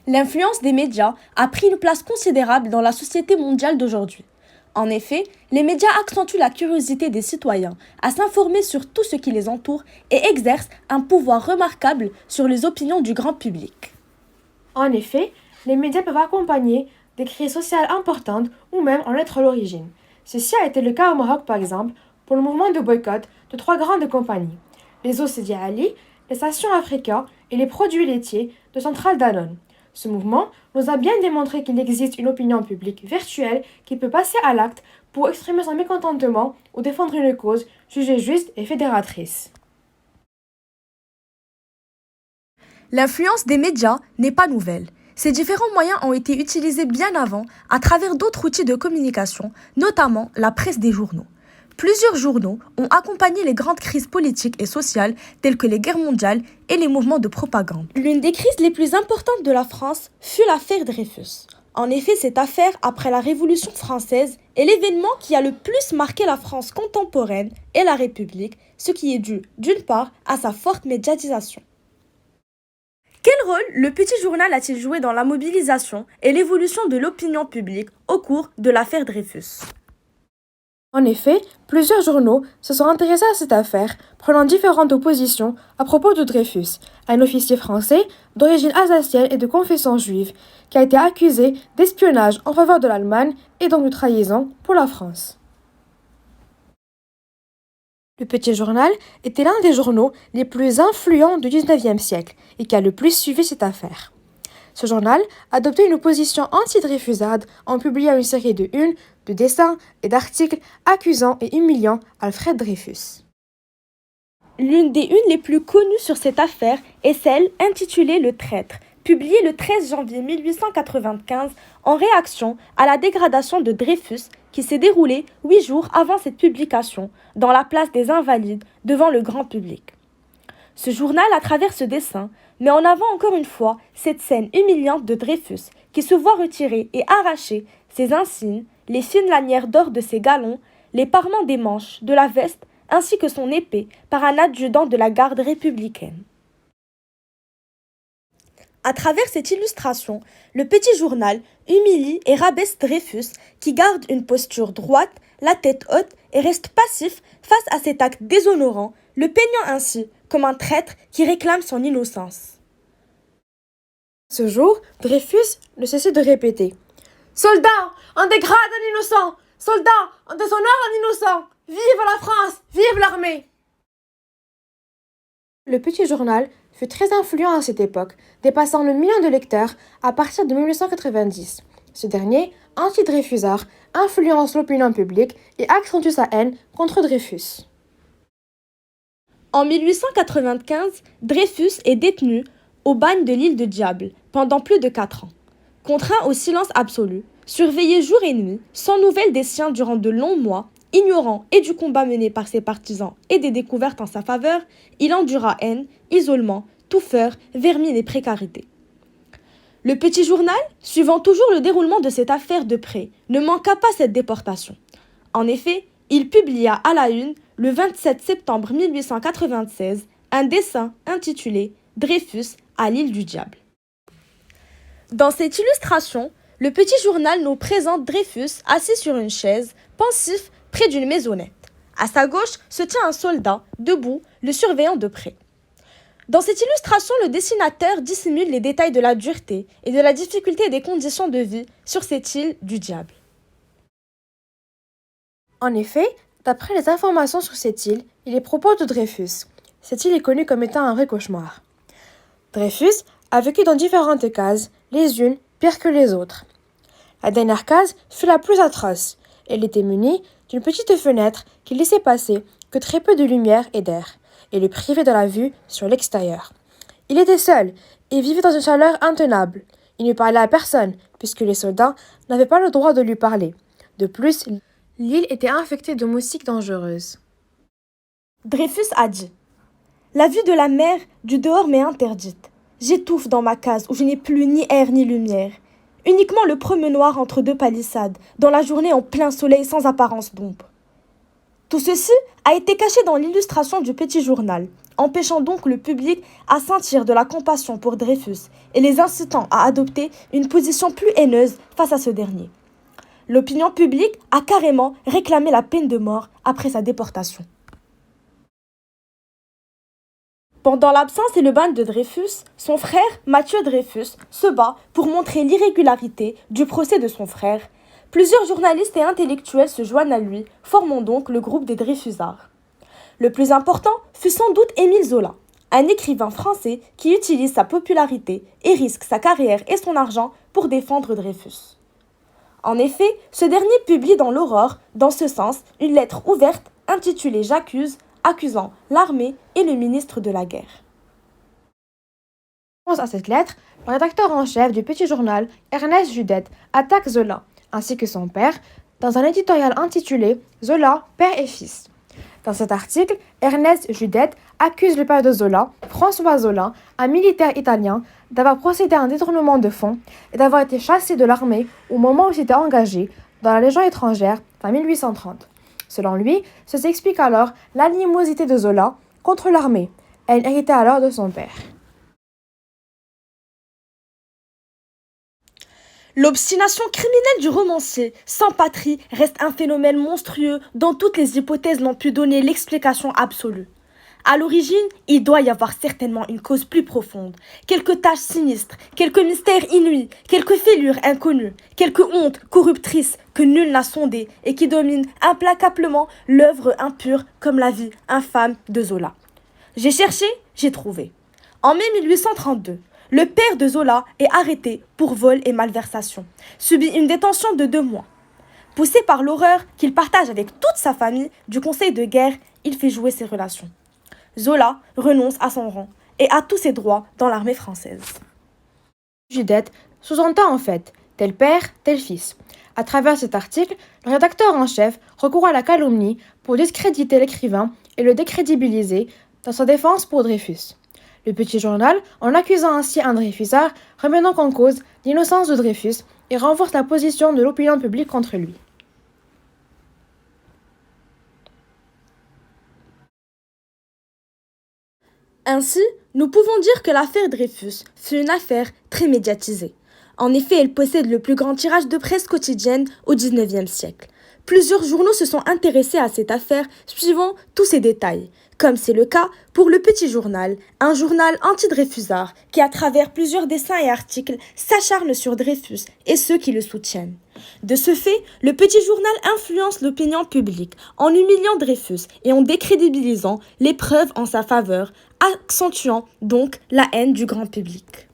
L'influence des médias a pris une place considérable dans la société mondiale d'aujourd'hui. En effet, les médias accentuent la curiosité des citoyens à s'informer sur tout ce qui les entoure et exercent un pouvoir remarquable sur les opinions du grand public. En effet, les médias peuvent accompagner des crises sociales importantes ou même en être l'origine. Ceci a été le cas au Maroc par exemple pour le mouvement de boycott de 3 grandes compagnies, les eaux Sidi Ali, les stations Africa et les produits laitiers de Centrale Danone. Ce mouvement nous a bien démontré qu'il existe une opinion publique virtuelle qui peut passer à l'acte pour exprimer son mécontentement ou défendre une cause jugée juste et fédératrice. L'influence des médias n'est pas nouvelle. Ces différents moyens ont été utilisés bien avant à travers d'autres outils de communication, notamment la presse des journaux. Plusieurs journaux ont accompagné les grandes crises politiques et sociales telles que les guerres mondiales et les mouvements de propagande. L'une des crises les plus importantes de la France fut l'affaire Dreyfus. En effet, cette affaire, après la Révolution française, est l'événement qui a le plus marqué la France contemporaine et la République, ce qui est dû, d'une part, à sa forte médiatisation. Quel rôle le petit journal a-t-il joué dans la mobilisation et l'évolution de l'opinion publique au cours de l'affaire Dreyfus ? En effet, plusieurs journaux se sont intéressés à cette affaire, prenant différentes positions à propos de Dreyfus, un officier français d'origine alsacienne et de confession juive, qui a été accusé d'espionnage en faveur de l'Allemagne et donc de trahison pour la France. Le Petit Journal était l'un des journaux les plus influents du XIXe siècle et qui a le plus suivi cette affaire. Ce journal adoptait une position anti-Dreyfusarde en publiant une série de unes, de dessins et d'articles accusant et humiliant Alfred Dreyfus. L'une des unes les plus connues sur cette affaire est celle intitulée Le Traître, publiée le 13 janvier 1895 en réaction à la dégradation de Dreyfus qui s'est déroulée 8 jours avant cette publication dans la place des Invalides devant le grand public. Ce journal, à travers ce dessin, met en avant encore une fois cette scène humiliante de Dreyfus qui se voit retirer et arracher ses insignes, les fines lanières d'or de ses galons, les parements des manches, de la veste, ainsi que son épée par un adjudant de la garde républicaine. À travers cette illustration, le petit journal humilie et rabaisse Dreyfus qui garde une posture droite, la tête haute et reste passif face à cet acte déshonorant, le peignant ainsi comme un traître qui réclame son innocence. Ce jour, Dreyfus ne cessait de répéter « Soldats, on dégrade un innocent! Soldats, on déshonore un innocent! Vive la France! Vive l'armée !» Le Petit Journal fut très influent à cette époque, dépassant le million de lecteurs à partir de 1890. Ce dernier, anti-Dreyfusard, influence l'opinion publique et accentue sa haine contre Dreyfus. En 1895, Dreyfus est détenu au bagne de l'île de Diable pendant plus de 4 ans. Contraint au silence absolu, surveillé jour et nuit, sans nouvelles des siens durant de longs mois, ignorant et du combat mené par ses partisans et des découvertes en sa faveur, il endura haine, isolement, touffeur, vermine et précarité. Le Petit Journal, suivant toujours le déroulement de cette affaire de près, ne manqua pas cette déportation. En effet, il publia à la une, le 27 septembre 1896, un dessin intitulé « Dreyfus à l'île du Diable ». Dans cette illustration, le Petit Journal nous présente Dreyfus assis sur une chaise, pensif, près d'une maisonnette. À sa gauche se tient un soldat, debout, le surveillant de près. Dans cette illustration, le dessinateur dissimule les détails de la dureté et de la difficulté des conditions de vie sur cette île du diable. En effet, d'après les informations sur cette île, il est propos de Dreyfus. Cette île est connue comme étant un vrai cauchemar. Dreyfus a vécu dans différentes cases, les unes pires que les autres. La dernière case fut la plus atroce. Elle était munie d'une petite fenêtre qui laissait passer que très peu de lumière et d'air, et le privait de la vue sur l'extérieur. Il était seul et vivait dans une chaleur intenable. Il ne parlait à personne, puisque les soldats n'avaient pas le droit de lui parler. De plus, l'île était infectée de moustiques dangereuses. Dreyfus a dit « La vue de la mer du dehors m'est interdite. J'étouffe dans ma case où je n'ai plus ni air ni lumière. Uniquement le promenoir entre 2 palissades, dans la journée en plein soleil sans apparence d'ombre. » Tout ceci a été caché dans l'illustration du Petit Journal. empêchant donc le public à sentir de la compassion pour Dreyfus et les incitant à adopter une position plus haineuse face à ce dernier. L'opinion publique a carrément réclamé la peine de mort après sa déportation. Pendant l'absence et le bagne de Dreyfus, son frère, Mathieu Dreyfus, se bat pour montrer l'irrégularité du procès de son frère. Plusieurs journalistes et intellectuels se joignent à lui, formant donc le groupe des Dreyfusards. Le plus important fut sans doute Émile Zola, un écrivain français qui utilise sa popularité et risque sa carrière et son argent pour défendre Dreyfus. En effet, ce dernier publie dans l'Aurore, dans ce sens, une lettre ouverte intitulée « J'accuse », accusant l'armée et le ministre de la guerre. À cette lettre, le rédacteur en chef du Petit Journal, Ernest Judet, attaque Zola, ainsi que son père, dans un éditorial intitulé « Zola, père et fils ». Dans cet article, Ernest Judet accuse le père de Zola, François Zola, un militaire italien, d'avoir procédé à un détournement de fonds et d'avoir été chassé de l'armée au moment où il s'était engagé dans la Légion étrangère en 1830. Selon lui, ceci explique alors l'animosité de Zola contre l'armée. Elle héritait alors de son père. L'obstination criminelle du romancier, sans patrie, reste un phénomène monstrueux dont toutes les hypothèses n'ont pu donner l'explication absolue. À l'origine, il doit y avoir certainement une cause plus profonde, quelques tâches sinistres, quelques mystères inouïs, quelques fêlures inconnues, quelques hontes corruptrices que nul n'a sondées et qui dominent implacablement l'œuvre impure comme la vie infâme de Zola. J'ai cherché, j'ai trouvé. En mai 1832, le père de Zola est arrêté pour vol et malversation, subit une détention de 2 mois. Poussé par l'horreur qu'il partage avec toute sa famille du conseil de guerre, il fait jouer ses relations. Zola renonce à son rang et à tous ses droits dans l'armée française. Judet sous-entend en fait tel père, tel fils. À travers cet article, le rédacteur en chef recourt à la calomnie pour discréditer l'écrivain et le décrédibiliser dans sa défense pour Dreyfus. Le Petit Journal, en accusant ainsi un Dreyfusard, remet donc en cause l'innocence de Dreyfus et renforce la position de l'opinion publique contre lui. Ainsi, nous pouvons dire que l'affaire Dreyfus fut une affaire très médiatisée. En effet, elle possède le plus grand tirage de presse quotidienne au XIXe siècle. Plusieurs journaux se sont intéressés à cette affaire suivant tous ses détails, comme c'est le cas pour Le Petit Journal, un journal anti-Dreyfusard qui, à travers plusieurs dessins et articles, s'acharne sur Dreyfus et ceux qui le soutiennent. De ce fait, Le Petit Journal influence l'opinion publique en humiliant Dreyfus et en décrédibilisant les preuves en sa faveur, accentuant donc la haine du grand public.